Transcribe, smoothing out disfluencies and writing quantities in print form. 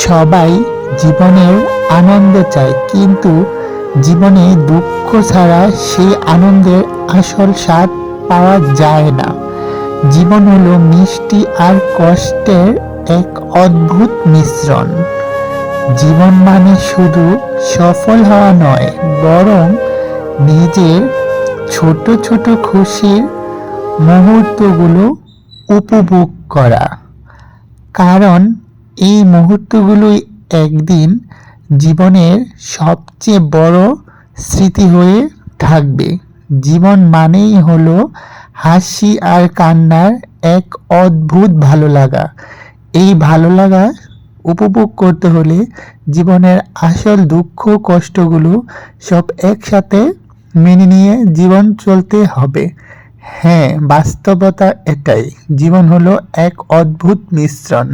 সবাই জীবনের আনন্দ চায়, কিন্তু জীবনে দুঃখ ছাড়া সেই আনন্দের আসল স্বাদ পাওয়া যায় না। জীবন হলো মিষ্টি আর কষ্টের এক অদ্ভুত মিশ্রণ। জীবন মানে শুধু সফল হওয়া নয়, বরং নিজের ছোট ছোট খুশির মুহূর্তগুলো উপভোগ করা। কারণ এই মুহূর্তগুলোই একদিন জীবনের সবচেয়ে বড় স্মৃতি হয়ে থাকবে। জীবন মানেই হলো হাসি আর কান্নার এক অদ্ভুত ভালো লাগা। এই ভালো লাগা উপভোগ করতে হলে জীবনের আসল দুঃখ কষ্টগুলো সব একসাথে মেনে নিয়ে জীবন চলতে হবে। হ্যাঁ, বাস্তবতা এটাই। জীবন হলো এক অদ্ভুত মিশ্রণ।